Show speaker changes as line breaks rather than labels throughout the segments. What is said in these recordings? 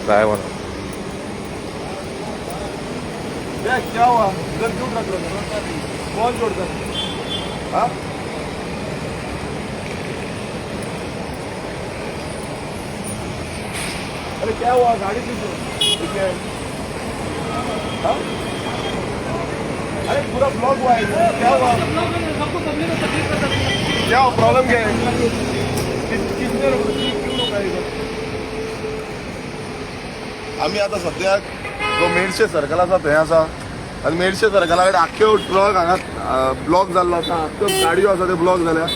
Driver
क्या हुआ इधर क्यों रख लो कौन छोड़ता हाँ अरे क्या हुआ गाड़ी क्यों है हाँ अरे पूरा ब्लॉक हुआ है क्या हुआ क्या प्रॉब्लेम क्या है किसने क्यों रोका इधर आम्ही आता सध्या जो मेडशे सर्कल आसा थंय आसा आनी मेडशे सर्कला कडेन आख्यो ट्रक हांगा ब्लॉक जाल्लो आसा आख्यो गाडयो आसा त्यो ब्लॉक जाल्या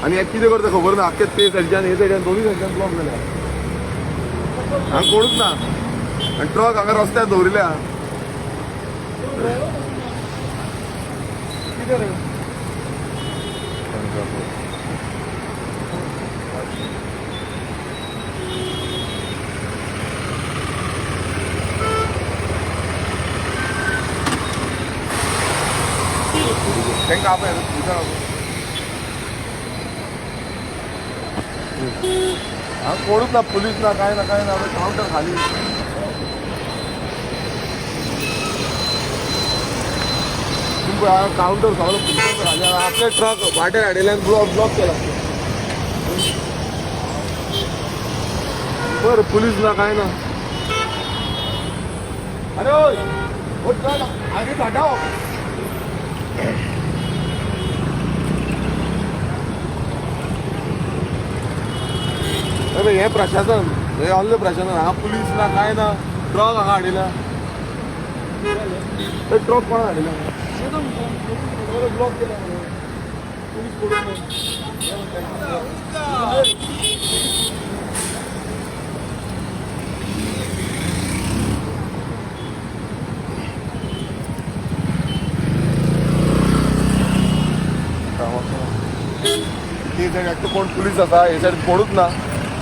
आनी हे कितें करता खबर ना आख्खे ते सायडीच्यान हे सायडीच्यान दोनूय सायडीच्यान ब्लॉक जाल्या हांगा कोणूच ना आनी ट्रक हांगा रस्त्यार दवरिल्या कितें रे त्यांना आपण हा कोणूच ना पोलीस ना काय ना काउंटर खाली काउंटर सगळं पुलिसांचं खाली आपले ट्रक वाटेर हाडिल्ल्यान ब्लॉक केला बरं पुलीस ना काय ना अरे ओ ट्रक आगे हटाओ अरे हे प्रशासन हे ऑनले प्रशासन हांगा पुलीस ना काय ना ट्रक हांगा हाडिला ते ट्रक कोणा हाडिला ब्लॉक केला पुलीस ती साईड एकटो कोण पुलीस आसा हे साईड पडूच ना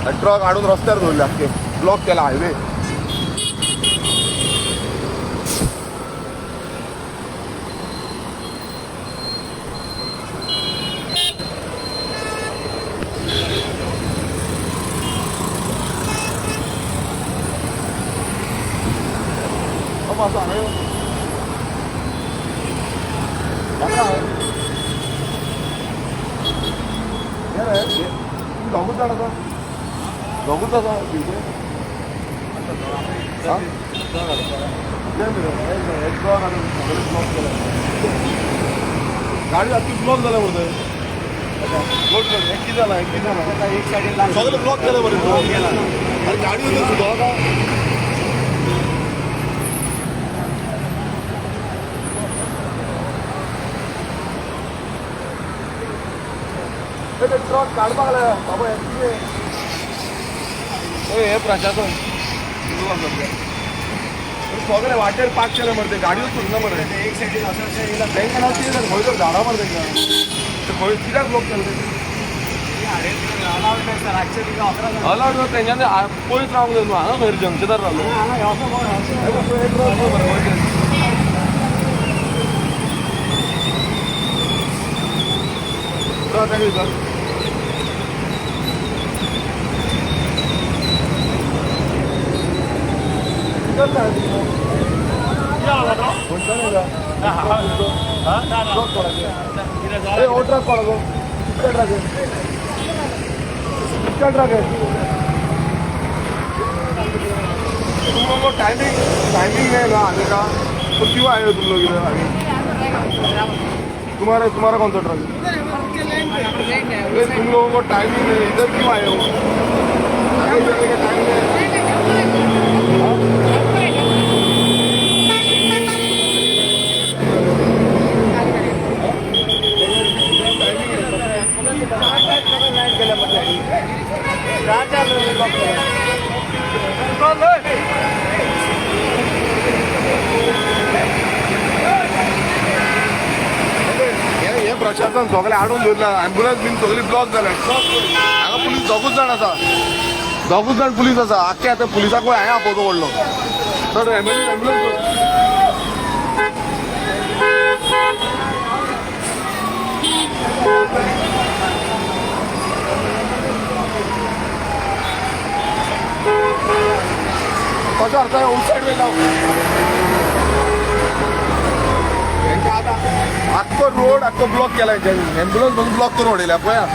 ट्रक हाडून रस्त्यार दवरले आख्खे ब्लॉक केला हायवे दोगूच जाण आसा दोगूच आसा गाडी आत्ती ब्लॉक जाल्या मरे कितें जाला एक सायडीन सगळे ब्लॉक केले मरे आनी गाडी सुद्दां का ट्रक काढपाक लागला बाबा हे प्रशासन सगळे वाटेर पार्क केले मरे गाडयो सुद्दां मरे एक सायडीन तांकां खंय तर झाडां मरे तांकां खंय कित्याक ब्लॉक केले अलाउड तेंच्यांनी पयस रावंक जाय न्हू हांगा खंय जंक्शनार रावलो टाइमिंग है ना आने का तो क्यों आए हो तुम लोग इधर आगे तुम्हारा कौन सा ट्रक है तुम लोगों को टाइमिंग है इधर क्यों आए हो आगे जाने का टाइम है प्रशासन सगळे हाडून दवरला ॲम्ब्युलन्स बीन सगळी ब्लॉक जाल्या हांगा पुलीस दोगूच जाण आसा दोगूच जाण पुलीस आसा आख्खे आतां पुलिसाक हांवें आपोवचो व्हडलो सर ॲम्ब्युलन्स कशें व्हरता आउटसायड वयता हेंकां आतां आख्खो रोड आख्खो ब्लॉक केला एम्ब्युलन्स म्हणून ब्लॉक करून उडयल्या पळया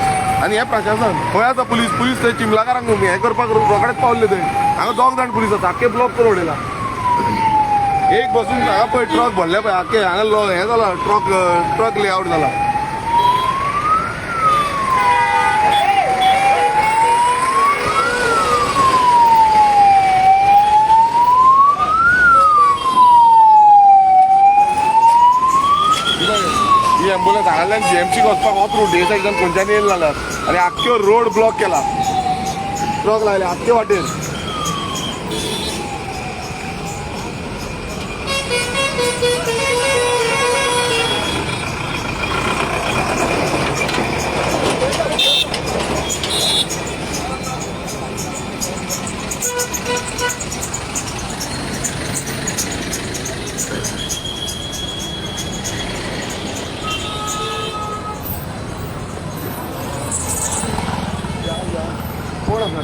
आनी हे प्रशासन खंय आसा पुलीस पुलीस थंय चिमलाकारांक हें करपाक रोकडेच पावल्ले थंय हांगा 2 जाण पुलीस आसा आख्खे ब्लॉक करून उडयला एक बसून हांगा पळय ट्रक भरले पळय आख्खे हांगा हें जाला ट्रक लेआउट जाला ही एम्ब्युलन्स हांगांतल्यान जीएमसीक वचपाक होच रूट हे सायडीन खंयच्यान येयला जाल्यार आनी आख्खो रोड ब्लॉक केला ट्रक लायले आख्खे वाटेन कोण आसा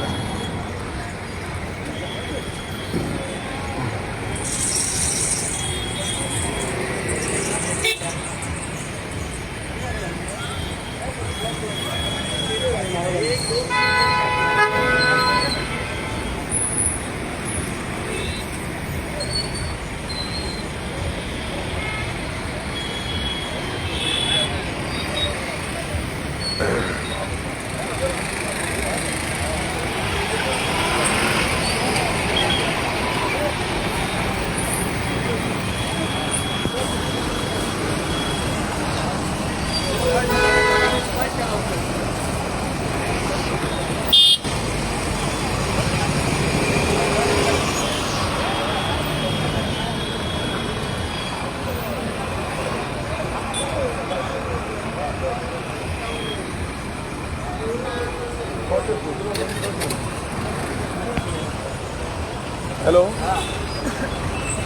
हॅलो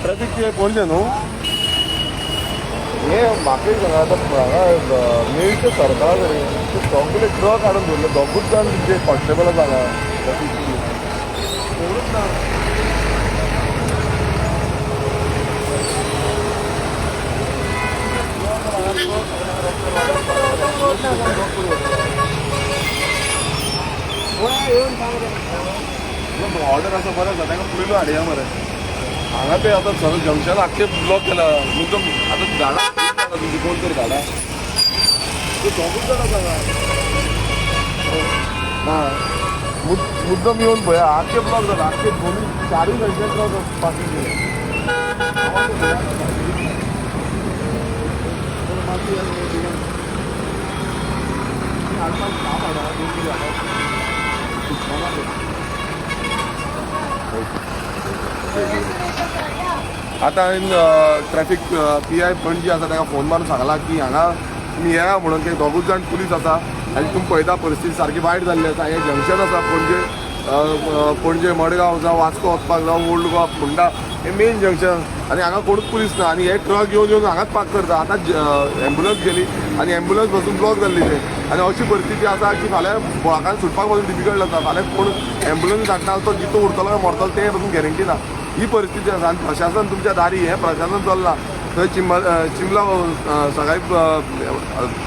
ट्रॅफिक पणजे न्हू हे म्हाका एक सांगा आतां हांगा मेळचे सरकारा कडेन सगळे ट्रक हाडून दवरले दोगूच जाण तुमचे कॉन्स्टेबल आसा हांगा कोणूच ना ऑर्डर आसा बरें आसा तांकां पयलू हाडया मरे हांगा ते आतां सगळें जंक्शन आख्खे ब्लॉक केला मुद्दम आतां झाडां तुमची कोण तरी झाडां ते दोगूच जाण आसा हांगा मुद्दम येवन पळया आख्खे ब्लॉक जाला आख्खे दोनूय 4 जाणचे ट्रक पार्किंग केले आतां हांवें ट्रॅफिक PI पणजी आसा ताका फोन मारून सांगला की हांगा तुमी येया म्हणून ते दोगूच जाण पुलीस आसा आनी तुमी पळयता परिस्थिती सारकी वायट जाल्ली आसा हें जंक्शन आसा पणजे मडगांव जावं वास्को वचपाक जावं ओल्ड गोवा फोंडा हें मेन जंक्शन आनी हांगा कोणूच पुलीस ना आनी हे ट्रक येवन हांगाच पार्क करता आतां एम्ब्युलन्स गेली आनी एम्ब्युलन्स बसून ब्लॉक जाल्ली ते आनी अशी परिस्थिती आसा की फाल्यां बोळाकान सुटपाक पासून डिफिकल्ट जाता फाल्यां कोण एम्ब्युलन्स धाडटा तो जितो उरतलो काय मरतलो तें पासून गॅरंटी ना ही परिस्थिती आसा आनी प्रशासन तुमच्या दारी हें प्रशासन चल्लां थंय चिंबला सकाळी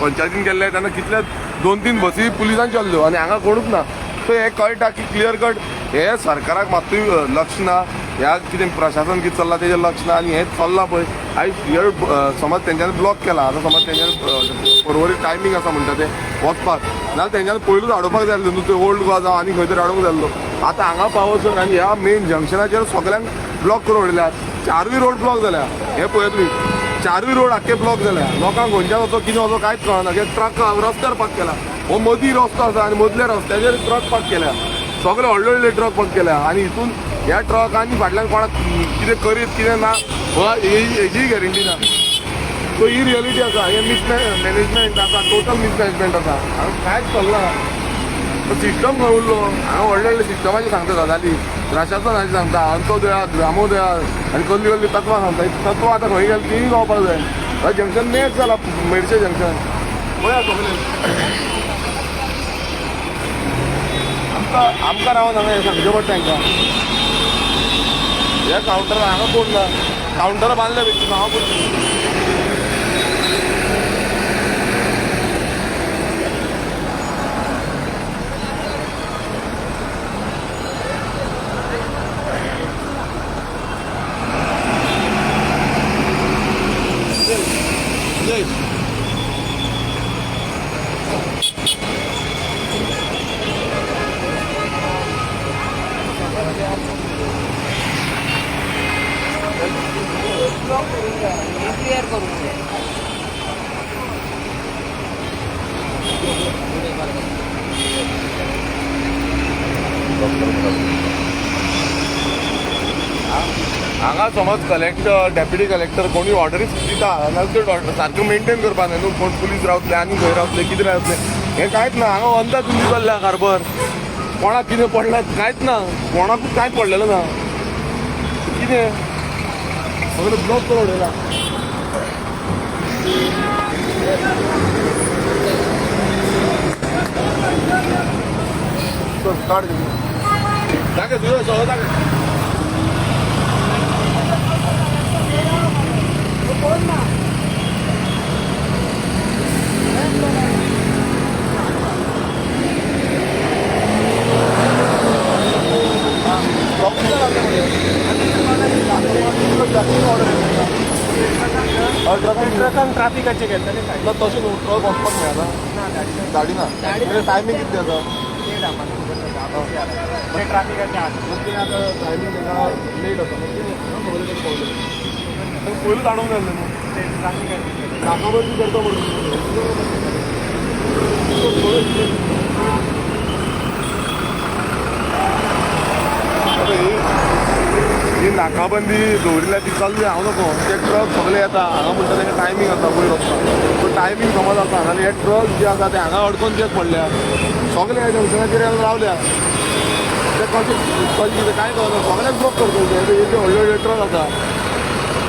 पंचायतीन गेल्ले तेन्ना कितले 2-3 बसी पुलिसान चल्ल्यो आनी हांगा कोणूच ना सो हें कळटा की क्लियर कट हे सरकाराक मात्तूय लक्ष ना ह्या कितें प्रशासन कितें चल्लां तेजें लक्ष ना आनी हें चल्लां पळय आयज हियर समज तेंच्यांनी ब्लॉक केला आतां समज तेंच्यांनी परवरी टायमींग आसा म्हणटा तें वचपाक नाजाल्यार तेंच्यांनी पयलूच हाडोवपाक जाय आसलें न्हू तें ओल्ड गोवा जावं आनी खंय तरी हाडूंक जाय आसलो आतां हांगा पावोसून आनी ह्या मेन जंक्शनाचेर सगळ्यांक ब्लॉक करून उडयल्यात 4 रोड ब्लॉक जाल्या हें पळय तुमी 4 रोड आख्खे ब्लॉक जाल्या लोकांक खंयच्यान वचो कितें वचो कांयच कळना कित्याक ट्रक रस्त्यार पार्क केला हो मदीं रस्तो आसा आनी मदल्या रस्त्याचेर ट्रक पार्क केल्या सगळे व्हडले व्हडले ट्रक पार्क केल्या आनी हितून ह्या ट्रकांनी फाटल्यान कोणाक कितें करीत कितें ना हेजी गॅरंटी ना सो ही रियलिटी आसा हे मॅनेजमेंट आसा टोटल मिसमॅनेजमेंट आसा हांगा कांयच चलना सिस्टम खंय उरलो हांगा व्हडले व्हडले सिस्टमाचे सांगता गजाली प्रशासनाची सांगता अंत्योदया ग्रामोदया आनी कसली कसली तत्वां सांगता तत्वां आतां खंय गेली तीय गावपाक जाय हय जंक्शन मेट जाला मेडशे जंक्शन पळया सगळें आमकां रावन हांगा हें सांगचें पडटा हांकां या काउंटर हांगा कोण ना काउंटर बांधल्या व्यक्ती हांव कोण
क्लिअर करून घे.
हांगा समज कलेक्टर डेप्युटी कलेक्टर कोणी ऑर्डरीच दिता जाल्यार त्यो ऑर्डर सारक्यो मेंटेन करपा न्हू कोण पुलीस रावतले आनी खंय रावतले कितें रावतले हें कांयच ना हांगा अंदाज तुमी चल्ल्या कारभार कोणाक कितें पडलां कांयच ना कोणाकूच कांयच पडलेलें ना कितें सगळें ब्लॉक करून उडयलां स्टार्ट दाखय तुझं सगळं दाखय
ट्राफिकाचे घेतले
ना तशें न्हू ट्रक वचपाक मेळना गाडी ना टायमींग कितें आसा
ट्राफिकाचे आत
ते आतां टायमींग तांकां लेट आसा खबर कशें पावलें पयलींच हाडूंक जाय न्हू
ट्राफिकाचे
नाकाबंदी करता म्हणून ही नाकाबंदी दवरिल्ल्या ती चल्ली हांव नको ते ट्रक सगळे येता हांगा म्हणटा तांकां टायमींग आसा वयर वचपाक पूण टायमींग समज आसा आनी हे ट्रक जे आसा ते हांगा अडकून कित्याक पडल्या सगळे हे जंक्शनाचेर रावल्या ते कशें कितें कांय कळना सगळ्याक ब्लॉक करतले हे व्हडले व्हडले ट्रक आसा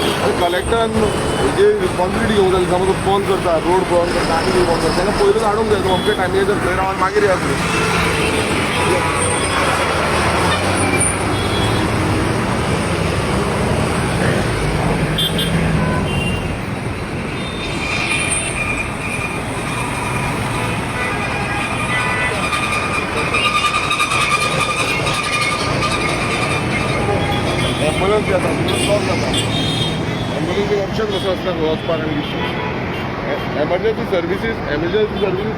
आनी कलेक्टरान हेजी रिस्पॉन्सिबिलिटी घेवंक जाय समज बंद करता रोड बंद करता आनी कितें बंद करता तेन्ना पयलूच हाडूंक जाय न्हू अमके टायमींगेर खंय रावन मागीर येया तुमी एम्बुलन्स येता स्टॉप जाता एम्बुलन्सीक ऑप्शन कसो आसता वचपाक आनी कितें एमर्जन्सी सर्विसीस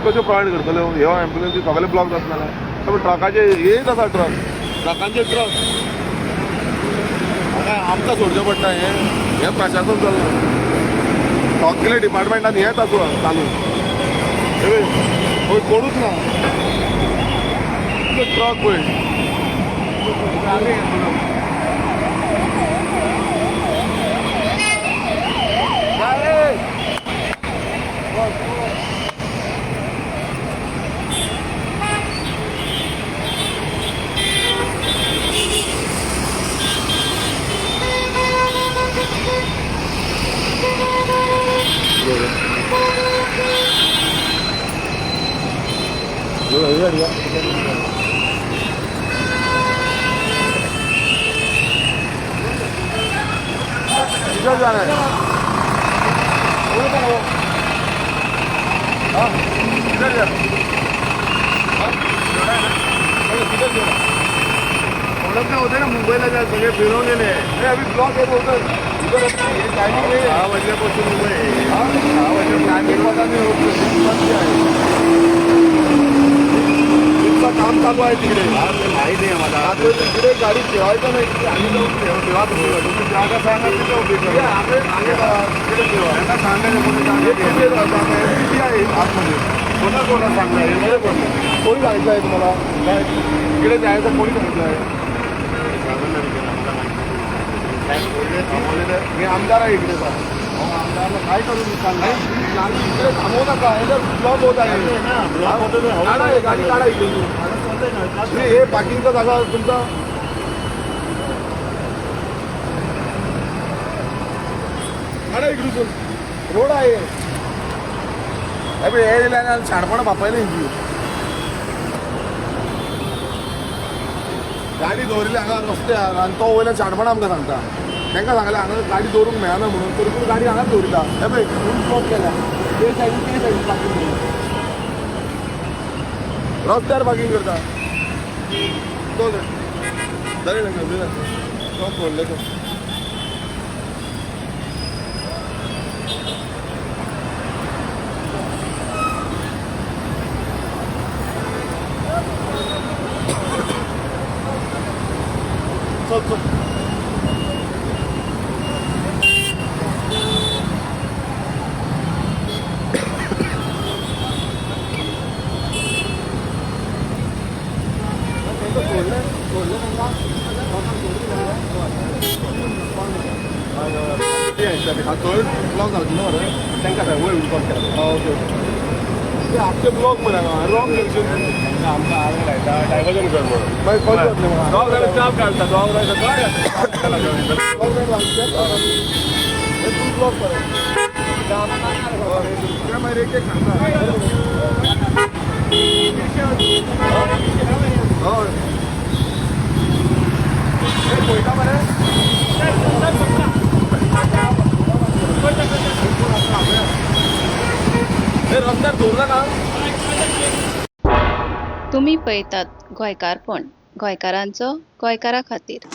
कश्यो प्रोवायड करतले ह्यो एम्बुलन्सी सगळे ब्लॉक जातले पूण ट्रकाचे हेच आसा ट्रकांचे ट्रक हांगा आमकां सोडचें पडटा हें प्रशासन चलना सगळे डिपार्टमेंटान हेंच आसूं चालू खंय कोणूच ना ट्रक पळय किधर जाना है किधर जा किधर जा ओळख नाही होते ना मुंबईला जा सगळे फिरवलेले अभी ब्लॉक आहे उधर उधर टायमिंग आहे 6 वाजल्यापासून मुंबई 6 वाजता टायमिंग पता नाही काम चालू आहे तिकडे माहिती आहे मला तिकडे गाडी ठेवायचं नाही तिथे आम्ही जाऊन ठेवा तुम्ही जागा सांगा तिथे उभी तिकडे ठेवा यांना सांगायचं किती आहे आतमध्ये कोणा सांगणार कोणी जायचं आहे तुम्हाला काय तिकडे जायचं कोणी सांगितलं आहे मी आमदार आहे इकडे आमदारला काय करू मी सांगा इकडे थांबवू नका हे ब्लॉक होत आहे गाडी काढा इकडे हे पार्किंगचा जागा तुमचा काढा इकडून रोड आहे हे दिल्या छानपण बापायला गाडी दवरिली हांगा रस्त्यार आनी तो वयल्यान शाणपणां आमकां सांगता तांकां सांगलें हांगा गाडी दवरूंक मेळना म्हणून तरी पूण गाडी हांगाच दवरिता हे पळय स्टॉप केल्या ते सायडीन पार्किंग रस्त्यार पार्किंग करता तो जालें स्टॉप व्हडले तो चल चल ब्लॉक जावची न्हू मरे तांकां सांग वयर उडपाक केला ओके ओके ते आख्खे ब्लॉक मरे हांगा रॉंग जंक्शन आमकां हांगा लायता डायवर्जन कर म्हणून मागीर खंय जातलें म्हाका दोग जाणां चाप काडटा दोग जाणां तूं ब्लॉक मरे ते मागीर एक एक सांगता हय पळयता मरे रस्त्यार दवरनाका
तुम्ही पळयतात गोंयकारपण गोंयकारांचो गोंयकारा खातीर.